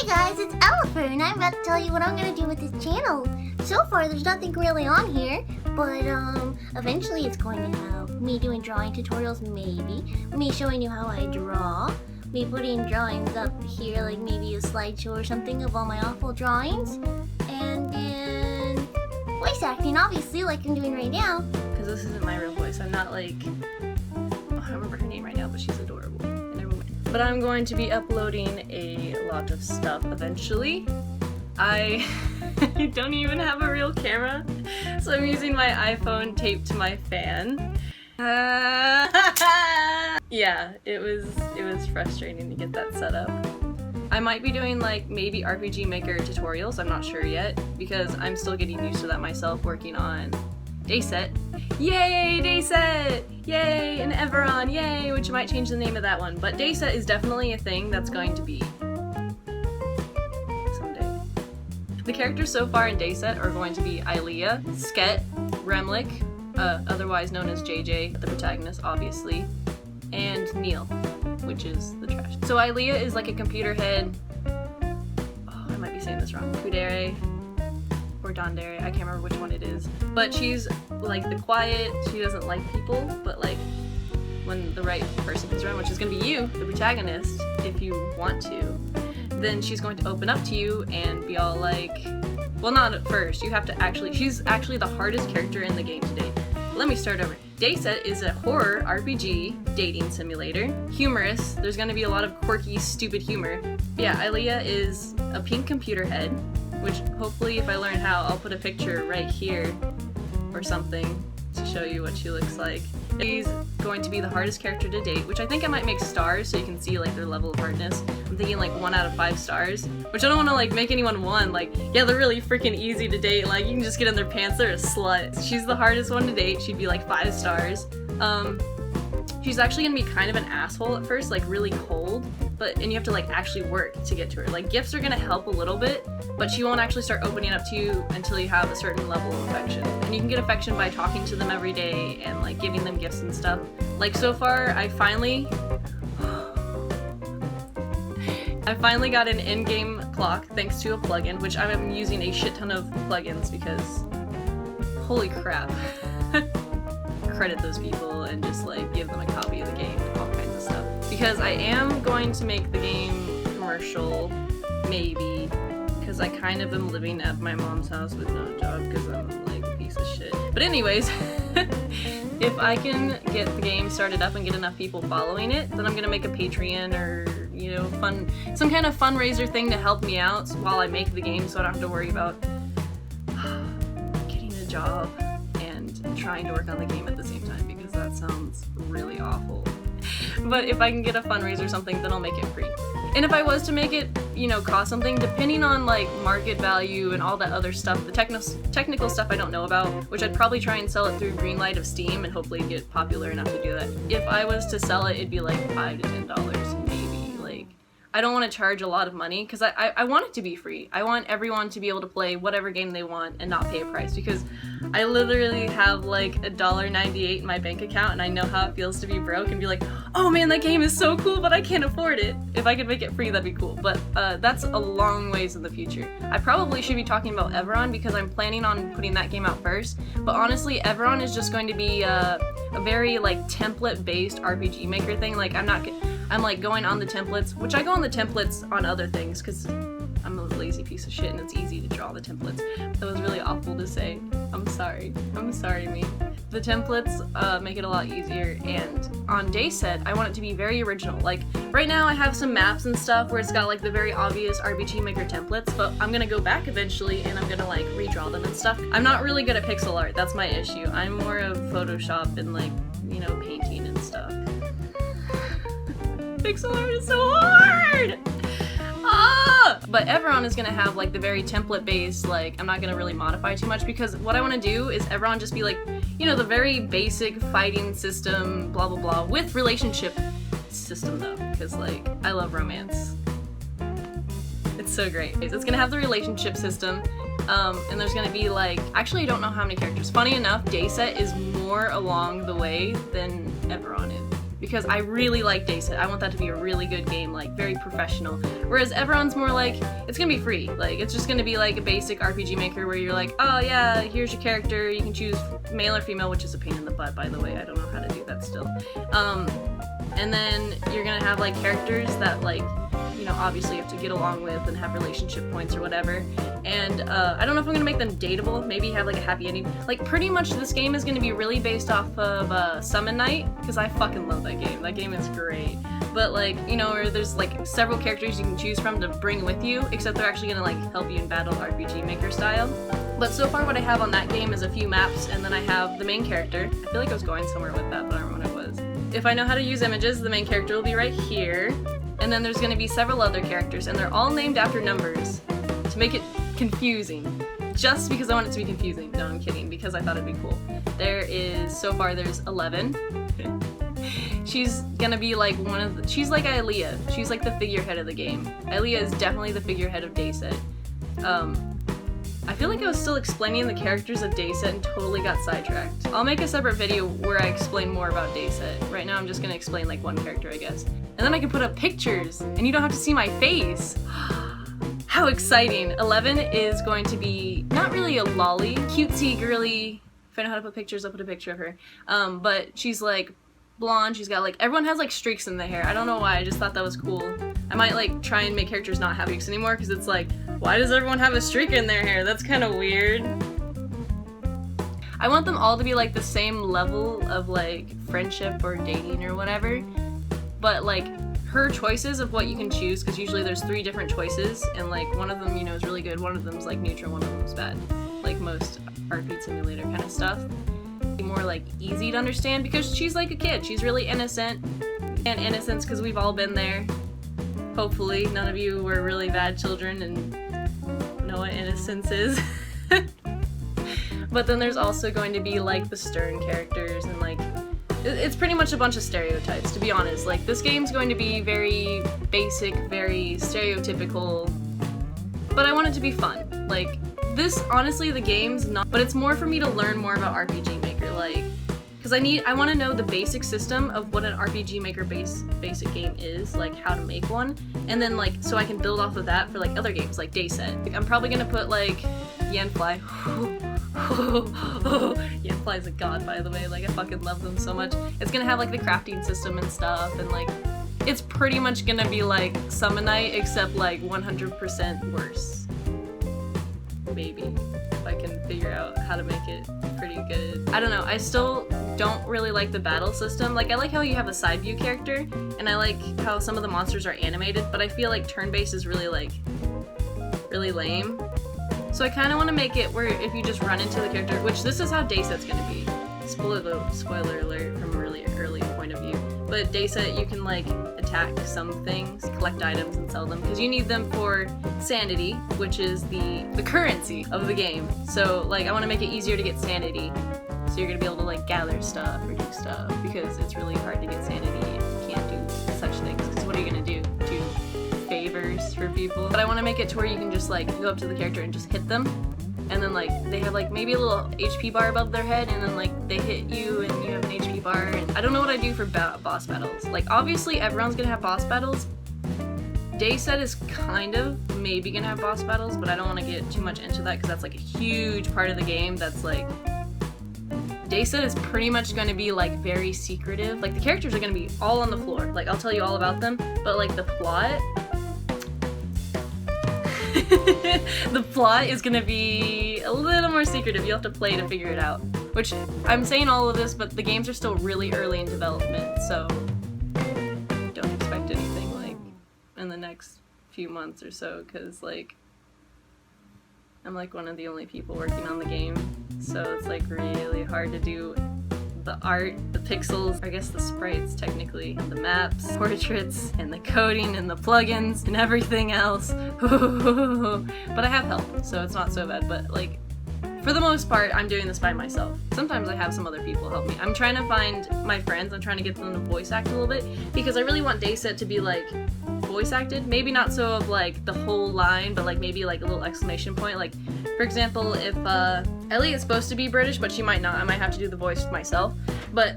Hey guys, it's Ellifer, and I'm about to tell you what I'm gonna do with this channel. So far, there's nothing really on here, but eventually it's going to have me doing drawing tutorials, maybe, me showing you how I draw, me putting drawings up here, like maybe a slideshow or something of all my awful drawings, and then voice acting, obviously, like I'm doing right now. Because this isn't my real voice. I'm not like, I don't remember her name right now, but she's adorable. Never mind. But I'm going to be uploading a lot of stuff eventually. I don't even have a real camera, so I'm using my iPhone taped to my fan. Yeah, it was frustrating to get that set up. I might be doing like maybe RPG Maker tutorials, I'm not sure yet, because I'm still getting used to that myself working on Dayset. Yay, Dayset! Yay, and Everon, yay, which might change the name of that one. But Dayset is definitely a thing that's going to be someday. The characters so far in Dayset are going to be Ilea, Sket, Remlik, otherwise known as JJ, the protagonist obviously, and Neil, which is the trash. So Ilea is like a computer head, oh, I might be saying this wrong, Kudere, or Dondere, I can't remember which one it is. But she's like the quiet, she doesn't like people, but like when the right person comes around, which is gonna be you, the protagonist, if you want to, then she's going to open up to you and be all like, well, not at first, you have to actually, she's actually the hardest character in the game to date. Let me start over. Dayset is a horror RPG dating simulator. Humorous, there's gonna be a lot of quirky, stupid humor. Yeah, Ilea is a pink computer head, which hopefully if I learn how, I'll put a picture right here or something to show you what she looks like. She's going to be the hardest character to date, which I think I might make stars so you can see like their level of hardness. I'm thinking like 1 out of 5 stars, which I don't want to like make anyone 1, like, yeah, they're really freaking easy to date, like you can just get in their pants, they're a slut. She's the hardest one to date, she'd be like 5 stars. She's actually gonna be kind of an asshole at first, like really cold, and you have to like actually work to get to her. Like gifts are gonna help a little bit, but she won't actually start opening up to you until you have a certain level of affection. And you can get affection by talking to them every day and like giving them gifts and stuff. Like so far, I finally got an in-game clock thanks to a plugin, which I'm using a shit ton of plugins because holy crap. Credit those people and just like give them a copy of the game and all kinds of stuff. Because I am going to make the game commercial, maybe, because I kind of am living at my mom's house with no job because I'm like a piece of shit. But anyways, if I can get the game started up and get enough people following it, then I'm gonna make a Patreon or, you know, some kind of fundraiser thing to help me out while I make the game so I don't have to worry about getting a job and trying to work on the game at the same time, because that sounds really awful. But if I can get a fundraiser or something, then I'll make it free. And if I was to make it, you know, cost something, depending on like market value and all that other stuff, the technical stuff I don't know about, which I'd probably try and sell it through Greenlight of Steam and hopefully get popular enough to do that. If I was to sell it, it'd be like $5 to $10 maybe. Like, I don't want to charge a lot of money because I want it to be free. I want everyone to be able to play whatever game they want and not pay a price, because I literally have like $1.98 in my bank account and I know how it feels to be broke and be like, oh man, that game is so cool, but I can't afford it. If I could make it free, that'd be cool. But that's a long ways in the future. I probably should be talking about Everon because I'm planning on putting that game out first. But honestly, Everon is just going to be a very like template-based RPG Maker thing. Like I'm like going on the templates, which I go on the templates on other things because I'm a lazy piece of shit and it's easy to draw the templates. That was really awful to say. I'm sorry. I'm sorry, me. The templates make it a lot easier, and on Dayset, I want it to be very original. Like, right now I have some maps and stuff where it's got like the very obvious RPG Maker templates, but I'm gonna go back eventually and I'm gonna like redraw them and stuff. I'm not really good at pixel art, that's my issue. I'm more of Photoshop and like, you know, painting and stuff. Pixel art is so hard! But Everon is gonna have like the very template based, like I'm not gonna really modify too much, because what I want to do is Everon just be like, you know, the very basic fighting system, blah blah blah, with relationship system though, because like I love romance. It's so great. It's gonna have the relationship system, and there's gonna be like, actually I don't know how many characters. Funny enough, Dayset is more along the way than Everon is, because I really like Dayset. I want that to be a really good game, like very professional. Whereas everyone's more like, it's gonna be free. Like, it's just gonna be like a basic RPG Maker where you're like, oh yeah, here's your character, you can choose male or female, which is a pain in the butt, by the way. I don't know how to do that still. And then you're gonna have like characters that like, you know, obviously you have to get along with and have relationship points or whatever. And I don't know if I'm gonna make them dateable, maybe have like a happy ending. Like pretty much this game is gonna be really based off of Summon Night, because I fucking love that game. That game is great. But like, you know, where there's like several characters you can choose from to bring with you, except they're actually gonna like help you in battle RPG Maker style. But so far what I have on that game is a few maps, and then I have the main character. I feel like I was going somewhere with that, but I don't remember what it was. If I know how to use images, the main character will be right here. And then there's gonna be several other characters, and they're all named after numbers to make it confusing. Just because I want it to be confusing. No, I'm kidding, because I thought it'd be cool. So far there's 11. She's gonna be like she's like Ilea. She's like the figurehead of the game. Ilea is definitely the figurehead of Dayset. I feel like I was still explaining the characters of Dayset and totally got sidetracked. I'll make a separate video where I explain more about Dayset. Right now I'm just gonna explain like one character, I guess. And then I can put up pictures, and you don't have to see my face. How exciting. 11 is going to be not really a lolly, cutesy, girly. If I know how to put pictures, I'll put a picture of her. But she's like blonde, she's got like, everyone has like streaks in their hair. I don't know why, I just thought that was cool. I might like try and make characters not have streaks anymore, because it's like, why does everyone have a streak in their hair? That's kind of weird. I want them all to be like the same level of like friendship or dating or whatever, but like her choices of what you can choose, because usually there's 3 different choices, and like one of them, you know, is really good, one of them's like neutral, one of them's bad, like most arcade simulator kind of stuff. More like easy to understand, because she's like a kid, she's really innocent, and innocence because we've all been there. Hopefully none of you were really bad children and know what innocence is. But then there's also going to be like the stern characters, and like it's pretty much a bunch of stereotypes, to be honest. Like this game's going to be very basic, very stereotypical, but I want it to be fun. Like this, honestly, the game's not, but it's more for me to learn more about RPG Maker, like, because I want to know the basic system of what an RPG Maker basic game is, like how to make one, and then like so I can build off of that for like other games like Dayset. Like, I'm probably gonna put like Yanfly. Yanfly is a god, by the way. Like I fucking love them so much. It's gonna have like the crafting system and stuff, and like it's pretty much gonna be like Summon Night, except like 100% worse. Maybe, if I can figure out how to make it pretty good. I don't know, I still don't really like the battle system. Like I like how you have a side view character, and I like how some of the monsters are animated, but I feel like turn-based is really like, really lame. So I kind of want to make it where if you just run into the character, which this is how Dayset's gonna be. Spoiler alert from a really early point of view. But Dayset, you can like attack some things, collect items, and sell them, because you need them for sanity, which is the currency of the game. So like I want to make it easier to get sanity, so you're gonna be able to like gather stuff or do stuff, because it's really hard to get sanity if you can't do such things. Because what are you gonna do? Do favors for people? But I want to make it to where you can just like go up to the character and just hit them, and then like they have like maybe a little HP bar above their head, and then like they hit you and you have an HP bar. And I don't know what I do for boss battles. Like obviously everyone's gonna have boss battles. Dayset is kind of maybe gonna have boss battles, but I don't want to get too much into that, because that's like a huge part of the game. That's like, Dayset is pretty much going to be like very secretive. Like the characters are going to be all on the floor. Like I'll tell you all about them, but like the plot the plot is gonna be a little more secretive. You'll have to play to figure it out. Which, I'm saying all of this, but the games are still really early in development, so don't expect anything like in the next few months or so, because like I'm like one of the only people working on the game, so it's like really hard to do the art, the pixels, I guess the sprites technically, and the maps, portraits, and the coding, and the plugins, and everything else. But I have help, so it's not so bad, but like, for the most part, I'm doing this by myself. Sometimes I have some other people help me. I'm trying to find my friends, I'm trying to get them to voice act a little bit, because I really want Dayset to be like, voice acted. Maybe not so of like the whole line, but like maybe like a little exclamation point. Like, for example, if Ellie is supposed to be British, but she might not, I might have to do the voice myself. But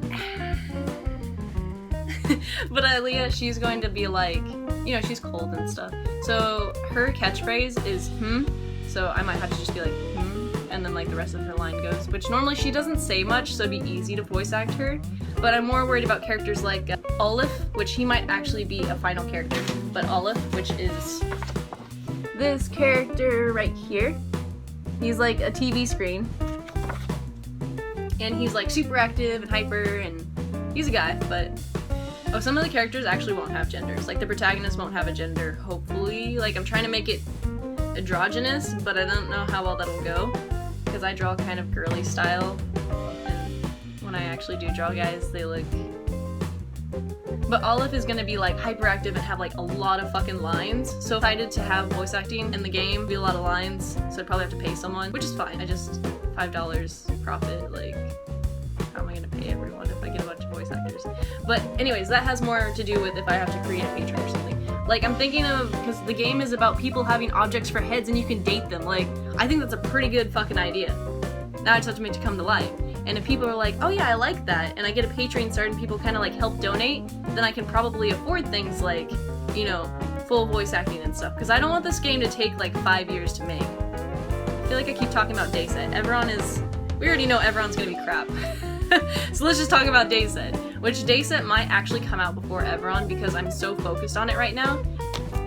But Aaliyah, she's going to be like, you know, she's cold and stuff. So her catchphrase is so I might have to just be like and then like the rest of her line goes, which normally she doesn't say much, so it'd be easy to voice act her. But I'm more worried about characters like Ellifer, which he might actually be a final character. But Ellifer, which is this character right here. He's like a TV screen. And he's like super active and hyper, and he's a guy, but some of the characters actually won't have genders. Like the protagonist won't have a gender, hopefully. Like I'm trying to make it androgynous, but I don't know how well that'll go, because I draw kind of girly style, and when I actually do draw guys, they look... But Ellifer is gonna be like hyperactive and have like a lot of fucking lines. So excited to have voice acting in the game, be a lot of lines, so I'd probably have to pay someone, which is fine. I just $5 profit, like how am I gonna pay everyone if I get a bunch of voice actors? But anyways, that has more to do with if I have to create a patron or something. Like I'm thinking of, because the game is about people having objects for heads and you can date them. Like I think that's a pretty good fucking idea. Now I just have to make it come to life. And if people are like, oh yeah, I like that, and I get a Patreon start and people kind of like help donate, then I can probably afford things like, you know, full voice acting and stuff. Because I don't want this game to take like 5 years to make. I feel like I keep talking about Dayset. We already know Everon's gonna be crap. So let's just talk about Dayset. Which Dayset might actually come out before Everon because I'm so focused on it right now.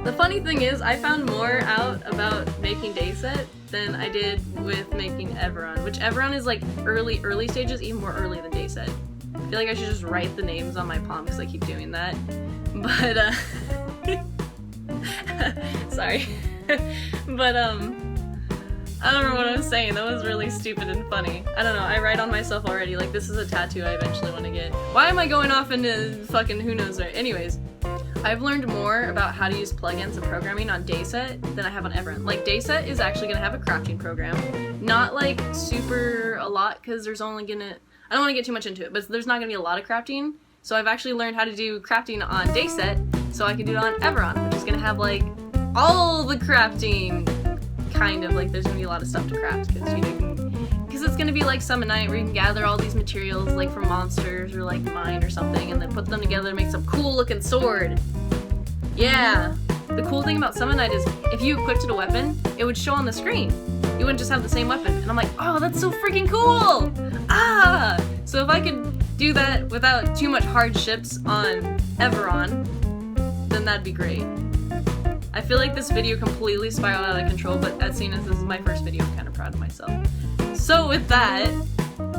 The funny thing is, I found more out about making Dayset than I did with making Everon, which Everon is like early stages, even more early than Dayset. I feel like I should just write the names on my palm because I keep doing that. But sorry. But I don't know what I was saying. That was really stupid and funny. I don't know, I write on myself already, like this is a tattoo I eventually want to get. Why am I going off into fucking who knows where? Anyways, I've learned more about how to use plugins and programming on Dayset than I have on Everon. Like Dayset is actually gonna have a crafting program. Not like super a lot, because there's only gonna, I don't want to get too much into it, but there's not gonna be a lot of crafting. So I've actually learned how to do crafting on Dayset, so I can do it on Everon, which is gonna have like all the crafting. Kind of like there's gonna be a lot of stuff to craft because you know, because it's gonna be like Summon Night where you can gather all these materials like from monsters or like mine or something and then put them together to make some cool looking sword. Yeah. The cool thing about Summon Night is if you equipped it a weapon, it would show on the screen. You wouldn't just have the same weapon. And I'm like, oh, that's so freaking cool! Ah! So if I could do that without too much hardships on Everon, then that'd be great. I feel like this video completely spiraled out of control, but as seen as this is my first video, I'm kind of proud of myself. So with that,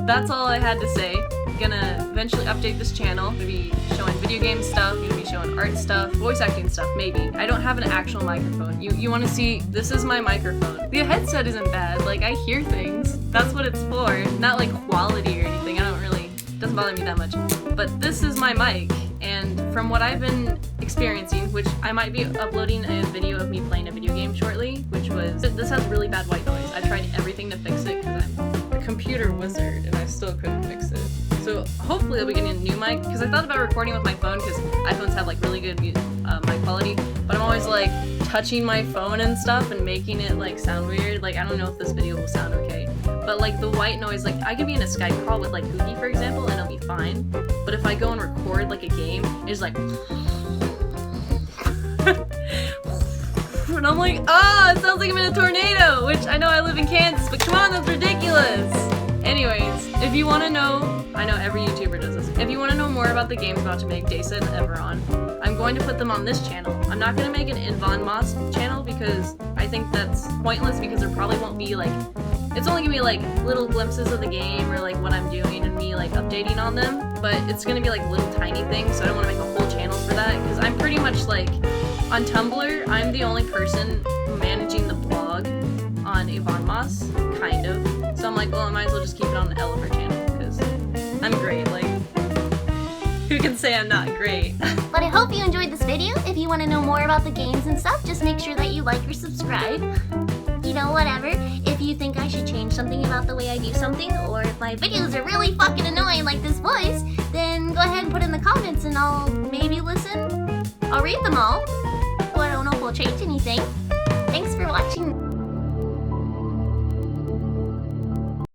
that's all I had to say. I'm gonna eventually update this channel. I'm gonna be showing video game stuff, I'm gonna be showing art stuff, voice acting stuff, maybe. I don't have an actual microphone. You wanna see, this is my microphone. The headset isn't bad, like I hear things. That's what it's for. Not like quality or anything, it doesn't bother me that much. But this is my mic. And from what I've been experiencing, which I might be uploading a video of me playing a video game shortly, which was, this has really bad white noise. I tried everything to fix it because I'm a computer wizard and I still couldn't fix it. So hopefully I'll be getting a new mic, because I thought about recording with my phone because iPhones have like really good mic quality, but I'm always like touching my phone and stuff and making it like sound weird. Like I don't know if this video will sound okay. But like the white noise, like I could be in a Skype call with like Hoogie for example and it'll be fine. But if I go and record like a game, it's like and I'm like, ah, it sounds like I'm in a tornado, which I know I live in Kansas, but come on, that's ridiculous. Anyways, if you want to know, I know every YouTuber does this, if you want to know more about the games I'm about to make, Dayset and Everon, I'm going to put them on this channel. I'm not going to make an Invon Moss channel because I think that's pointless, because there probably won't be like, it's only gonna be like little glimpses of the game or like what I'm doing and me like updating on them, but it's gonna be like little tiny things, so I don't want to make a whole channel for that, because I'm pretty much like, on Tumblr, I'm the only person managing the blog on Avon Moss, kind of, so I'm like, well I might as well just keep it on the Ellifer channel, because I'm great, like, who can say I'm not great? But I hope you enjoyed this video. If you want to know more about the games and stuff, just make sure that you like or subscribe. You know, whatever. If you think I should change something about the way I do something, or if my videos are really fucking annoying like this voice, then go ahead and put in the comments and I'll maybe listen. I'll read them all. But I don't know if we'll change anything. Thanks for watching.